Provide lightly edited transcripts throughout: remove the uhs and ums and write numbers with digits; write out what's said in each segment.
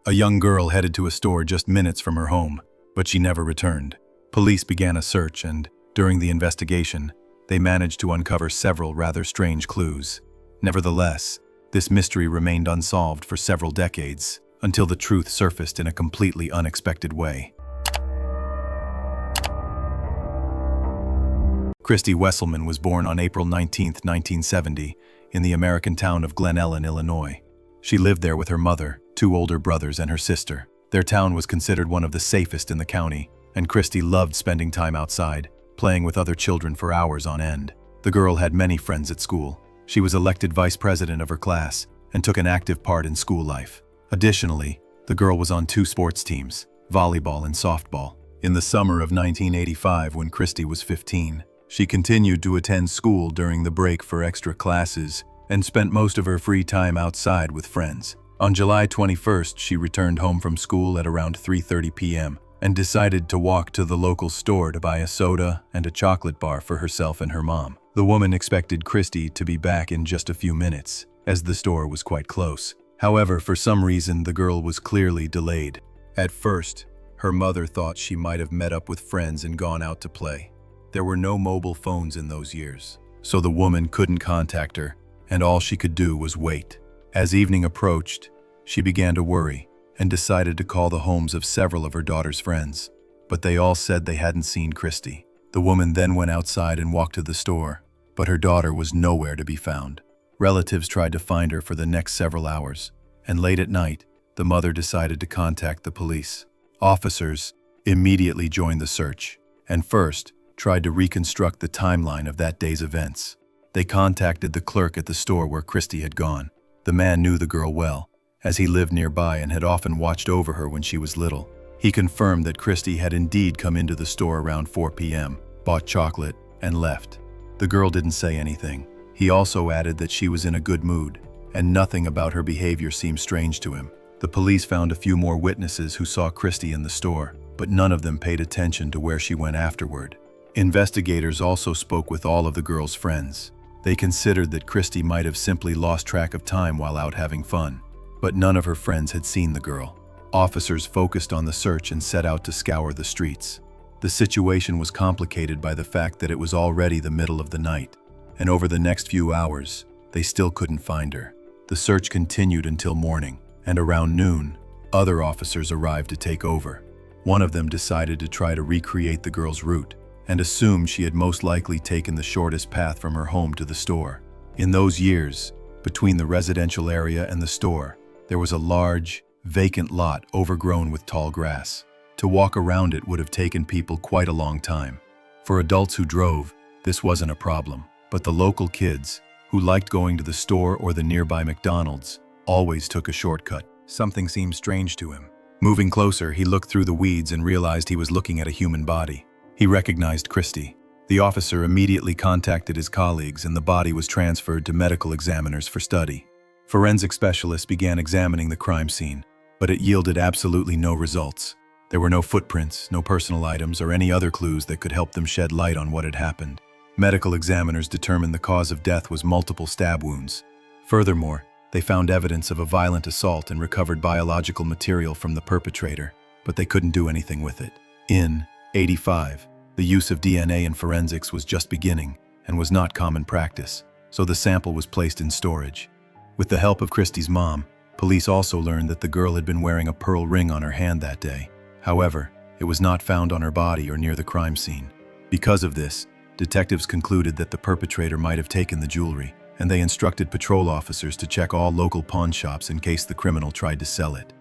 A young girl headed to a store just minutes from her home, but she never returned. Police began a search and, during the investigation, they managed to uncover several rather strange clues. Nevertheless, this mystery remained unsolved for several decades, until the truth surfaced in a completely unexpected way. Kristy Wesselman was born on April 19, 1970, in the American town of Glen Ellen, Illinois. She lived there with her mother, two older brothers, and her sister. Their town was considered one of the safest in the county, and Kristy loved spending time outside, playing with other children for hours on end. The girl had many friends at school. She was elected vice president of her class and took an active part in school life. Additionally, the girl was on two sports teams, volleyball and softball. In the summer of 1985, when Kristy was 15, she continued to attend school during the break for extra classes and spent most of her free time outside with friends. On July 21st, she returned home from school at around 3:30 p.m. and decided to walk to the local store to buy a soda and a chocolate bar for herself and her mom. The woman expected Kristy to be back in just a few minutes, as the store was quite close. However, for some reason, the girl was clearly delayed. At first, her mother thought she might have met up with friends and gone out to play. There were no mobile phones in those years, so the woman couldn't contact her, and all she could do was wait. As evening approached, she began to worry and decided to call the homes of several of her daughter's friends, but they all said they hadn't seen Kristy. The woman then went outside and walked to the store, but her daughter was nowhere to be found. Relatives tried to find her for the next several hours, and late at night, the mother decided to contact the police. Officers immediately joined the search, and first tried to reconstruct the timeline of that day's events. They contacted the clerk at the store where Kristy had gone. The man knew the girl well, as he lived nearby and had often watched over her when she was little. He confirmed that Kristy had indeed come into the store around 4 p.m., bought chocolate, and left. The girl didn't say anything. He also added that she was in a good mood, and nothing about her behavior seemed strange to him. The police found a few more witnesses who saw Kristy in the store, but none of them paid attention to where she went afterward. Investigators also spoke with all of the girl's friends. They considered that Kristy might have simply lost track of time while out having fun, but none of her friends had seen the girl. Officers focused on the search and set out to scour the streets. The situation was complicated by the fact that it was already the middle of the night, and over the next few hours, they still couldn't find her. The search continued until morning, and around noon, other officers arrived to take over. One of them decided to try to recreate the girl's route, and assumed she had most likely taken the shortest path from her home to the store. In those years, between the residential area and the store, there was a large, vacant lot overgrown with tall grass. To walk around it would have taken people quite a long time. For adults who drove, this wasn't a problem, but the local kids, who liked going to the store or the nearby McDonald's, always took a shortcut. Something seemed strange to him. Moving closer, he looked through the weeds and realized he was looking at a human body. He recognized Kristy. The officer immediately contacted his colleagues, and the body was transferred to medical examiners for study. Forensic specialists began examining the crime scene, but it yielded absolutely no results. There were no footprints, no personal items, or any other clues that could help them shed light on what had happened. Medical examiners determined the cause of death was multiple stab wounds. Furthermore, they found evidence of a violent assault and recovered biological material from the perpetrator, but they couldn't do anything with it. In 85, the use of DNA in forensics was just beginning and was not common practice, so the sample was placed in storage. With the help of Kristy's mom, police also learned that the girl had been wearing a pearl ring on her hand that day. However, it was not found on her body or near the crime scene. Because of this, detectives concluded that the perpetrator might have taken the jewelry, and they instructed patrol officers to check all local pawn shops in case the criminal tried to sell it.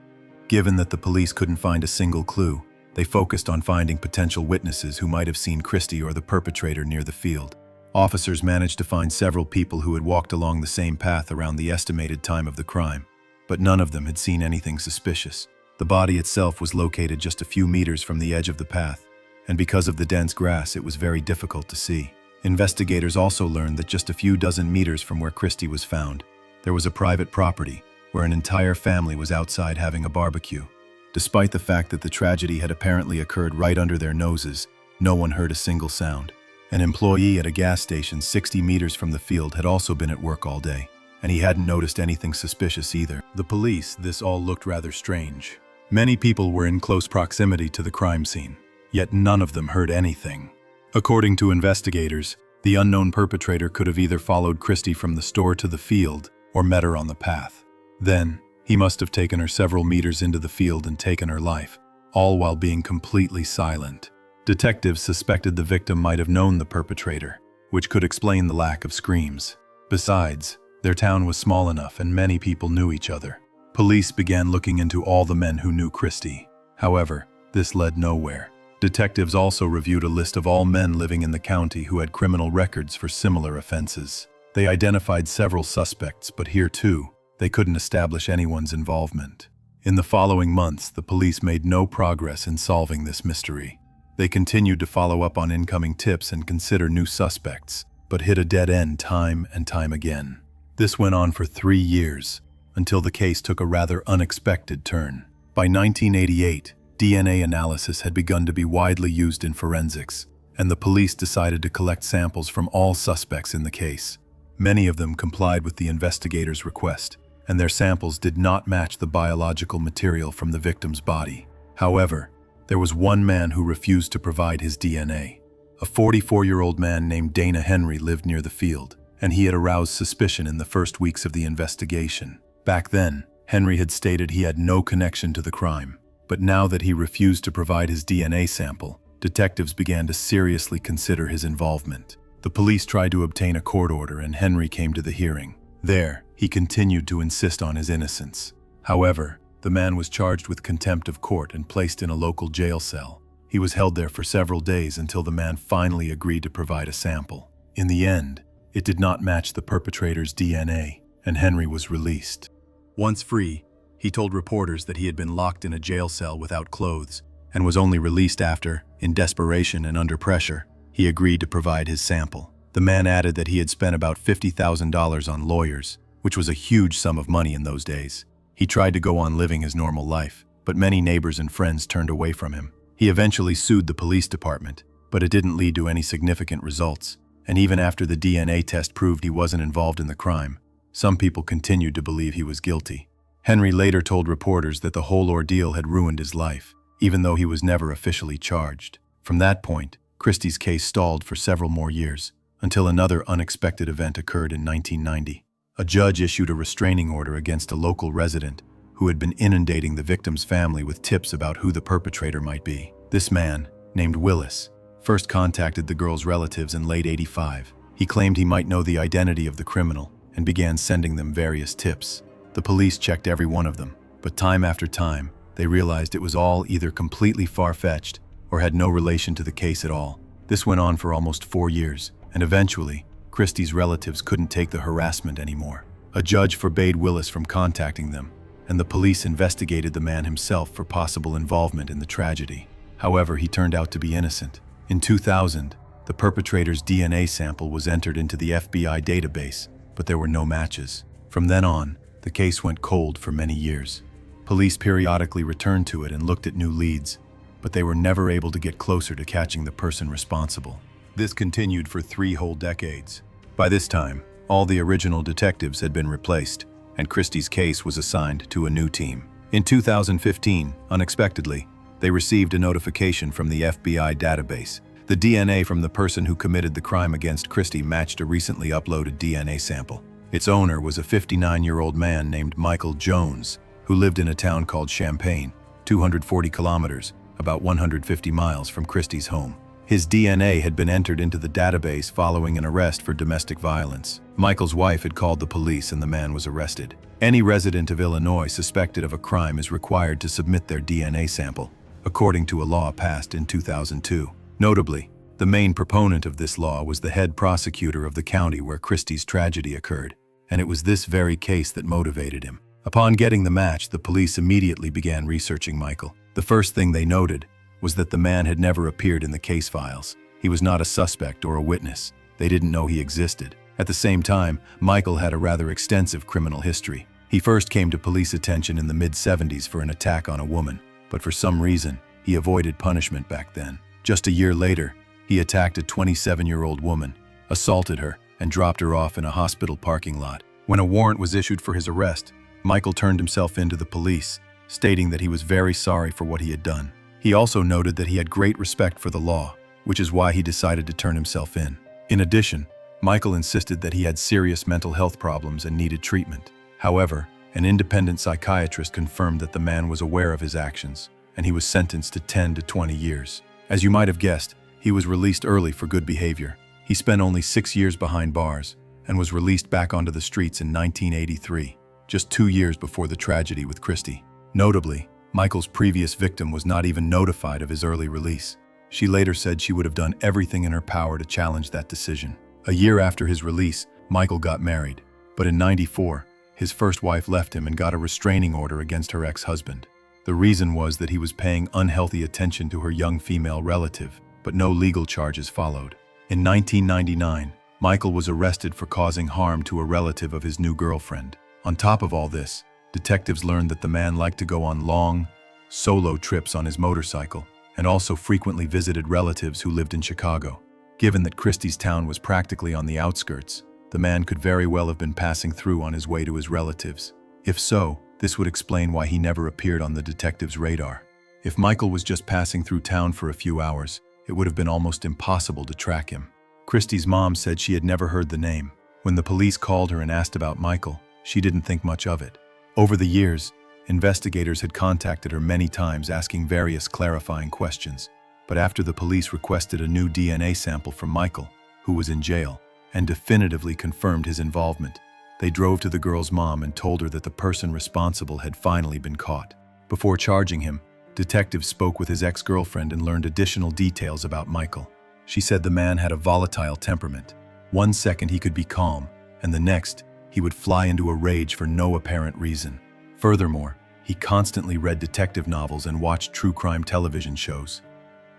Given that the police couldn't find a single clue, they focused on finding potential witnesses who might have seen Kristy or the perpetrator near the field. Officers managed to find several people who had walked along the same path around the estimated time of the crime, but none of them had seen anything suspicious. The body itself was located just a few meters from the edge of the path, and because of the dense grass, it was very difficult to see. Investigators also learned that just a few dozen meters from where Kristy was found, there was a private property where an entire family was outside having a barbecue. Despite the fact that the tragedy had apparently occurred right under their noses, no one heard a single sound. An employee at a gas station 60 meters from the field had also been at work all day, and he hadn't noticed anything suspicious either. The police, this all looked rather strange. Many people were in close proximity to the crime scene, yet none of them heard anything. According to investigators, the unknown perpetrator could have either followed Christy from the store to the field or met her on the path. Then, he must have taken her several meters into the field and taken her life, all while being completely silent. Detectives suspected the victim might have known the perpetrator, which could explain the lack of screams. Besides, their town was small enough and many people knew each other. Police began looking into all the men who knew Christy. However, this led nowhere. Detectives also reviewed a list of all men living in the county who had criminal records for similar offenses. They identified several suspects, but here too, they couldn't establish anyone's involvement. In the following months, the police made no progress in solving this mystery. They continued to follow up on incoming tips and consider new suspects, but hit a dead end time and time again. This went on for 3 years, until the case took a rather unexpected turn. By 1988, DNA analysis had begun to be widely used in forensics, and the police decided to collect samples from all suspects in the case. Many of them complied with the investigators' request, and their samples did not match the biological material from the victim's body. However, there was one man who refused to provide his DNA. A 44-year-old man named Dana Henry lived near the field, and he had aroused suspicion in the first weeks of the investigation. Back then, Henry had stated he had no connection to the crime, but now that he refused to provide his DNA sample, detectives began to seriously consider his involvement. The police tried to obtain a court order and Henry came to the hearing. There, he continued to insist on his innocence. However, the man was charged with contempt of court and placed in a local jail cell. He was held there for several days until the man finally agreed to provide a sample. In the end, it did not match the perpetrator's DNA, and Henry was released. Once free, he told reporters that he had been locked in a jail cell without clothes and was only released after, in desperation and under pressure, he agreed to provide his sample. The man added that he had spent about $50,000 on lawyers, which was a huge sum of money in those days. He tried to go on living his normal life, but many neighbors and friends turned away from him. He eventually sued the police department, but it didn't lead to any significant results. And even after the DNA test proved he wasn't involved in the crime, some people continued to believe he was guilty. Henry later told reporters that the whole ordeal had ruined his life, even though he was never officially charged. From that point, Christy's case stalled for several more years, until another unexpected event occurred in 1990. A judge issued a restraining order against a local resident who had been inundating the victim's family with tips about who the perpetrator might be. This man, named Willis, first contacted the girl's relatives in late '85. He claimed he might know the identity of the criminal and began sending them various tips. The police checked every one of them, but time after time, they realized it was all either completely far-fetched or had no relation to the case at all. This went on for almost 4 years, and eventually, Christy's relatives couldn't take the harassment anymore. A judge forbade Willis from contacting them, and the police investigated the man himself for possible involvement in the tragedy. However, he turned out to be innocent. In 2000, the perpetrator's DNA sample was entered into the FBI database, but there were no matches. From then on, the case went cold for many years. Police periodically returned to it and looked at new leads, but they were never able to get closer to catching the person responsible. This continued for 3 whole decades. By this time, all the original detectives had been replaced, and Christy's case was assigned to a new team. In 2015, unexpectedly, they received a notification from the FBI database. The DNA from the person who committed the crime against Christy matched a recently uploaded DNA sample. Its owner was a 59-year-old man named Michael Jones, who lived in a town called Champaign, 240 kilometers, about 150 miles from Christy's home. His DNA had been entered into the database following an arrest for domestic violence. Michael's wife had called the police and the man was arrested. Any resident of Illinois suspected of a crime is required to submit their DNA sample, according to a law passed in 2002. Notably, the main proponent of this law was the head prosecutor of the county where Christy's tragedy occurred, and it was this very case that motivated him. Upon getting the match, the police immediately began researching Michael. The first thing they noted was that the man had never appeared in the case files. He was not a suspect or a witness. They didn't know he existed. At the same time, Michael had a rather extensive criminal history. He first came to police attention in the mid-70s for an attack on a woman, but for some reason, he avoided punishment back then. Just a year later, he attacked a 27-year-old woman, assaulted her, and dropped her off in a hospital parking lot. When a warrant was issued for his arrest, Michael turned himself in to the police, stating that he was very sorry for what he had done. He also noted that he had great respect for the law, which is why he decided to turn himself in. In addition, Michael insisted that he had serious mental health problems and needed treatment. However, an independent psychiatrist confirmed that the man was aware of his actions, and he was sentenced to 10 to 20 years. As you might have guessed, he was released early for good behavior. He spent only 6 years behind bars and was released back onto the streets in 1983, just 2 years before the tragedy with Christy. Notably, Michael's previous victim was not even notified of his early release. She later said she would have done everything in her power to challenge that decision. A year after his release, Michael got married, but in '94, his first wife left him and got a restraining order against her ex-husband. The reason was that he was paying unhealthy attention to her young female relative, but no legal charges followed. In 1999, Michael was arrested for causing harm to a relative of his new girlfriend. On top of all this, detectives learned that the man liked to go on long, solo trips on his motorcycle and also frequently visited relatives who lived in Chicago. Given that Christy's town was practically on the outskirts, the man could very well have been passing through on his way to his relatives. If so, this would explain why he never appeared on the detective's radar. If Michael was just passing through town for a few hours, it would have been almost impossible to track him. Christy's mom said she had never heard the name. When the police called her and asked about Michael, she didn't think much of it. Over the years, investigators had contacted her many times asking various clarifying questions, but after the police requested a new DNA sample from Michael, who was in jail, and definitively confirmed his involvement, they drove to the girl's mom and told her that the person responsible had finally been caught. Before charging him, detectives spoke with his ex-girlfriend and learned additional details about Michael. She said the man had a volatile temperament. One second he could be calm, and the next, he would fly into a rage for no apparent reason. Furthermore, he constantly read detective novels and watched true crime television shows.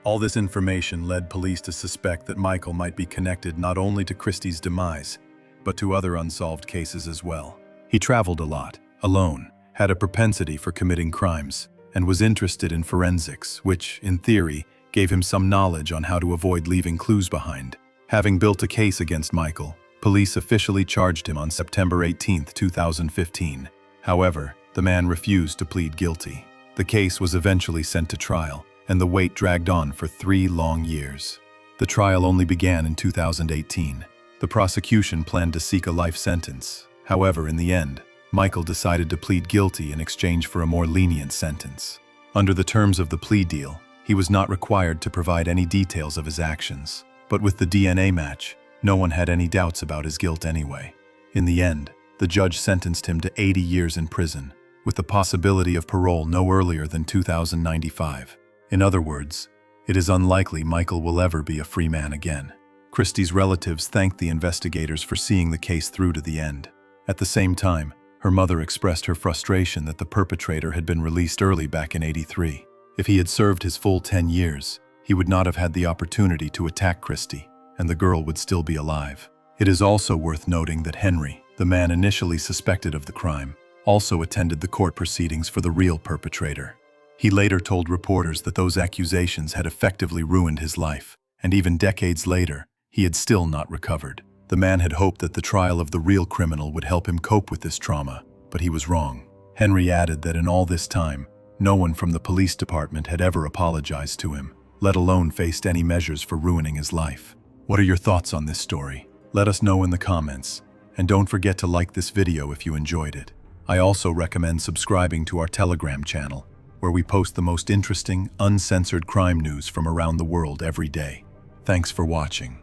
All this information led police to suspect that Michael might be connected not only to Christy's demise, but to other unsolved cases as well. He traveled a lot, alone, had a propensity for committing crimes, and was interested in forensics, which, in theory, gave him some knowledge on how to avoid leaving clues behind. Having built a case against Michael, police officially charged him on September 18, 2015. However, the man refused to plead guilty. The case was eventually sent to trial, and the wait dragged on for 3 long years. The trial only began in 2018. The prosecution planned to seek a life sentence. However, in the end, Michael decided to plead guilty in exchange for a more lenient sentence. Under the terms of the plea deal, he was not required to provide any details of his actions. But with the DNA match, no one had any doubts about his guilt anyway. In the end, the judge sentenced him to 80 years in prison, with the possibility of parole no earlier than 2095. In other words, it is unlikely Michael will ever be a free man again. Christy's relatives thanked the investigators for seeing the case through to the end. At the same time, her mother expressed her frustration that the perpetrator had been released early back in '83. If he had served his full 10 years, he would not have had the opportunity to attack Christy, and the girl would still be alive. It is also worth noting that Henry, the man initially suspected of the crime, also attended the court proceedings for the real perpetrator. He later told reporters that those accusations had effectively ruined his life, and even decades later, he had still not recovered. The man had hoped that the trial of the real criminal would help him cope with this trauma, but he was wrong. Henry added that in all this time, no one from the police department had ever apologized to him, let alone faced any measures for ruining his life. What are your thoughts on this story? Let us know in the comments, and don't forget to like this video if you enjoyed it. I also recommend subscribing to our Telegram channel, where we post the most interesting, uncensored crime news from around the world every day. Thanks for watching.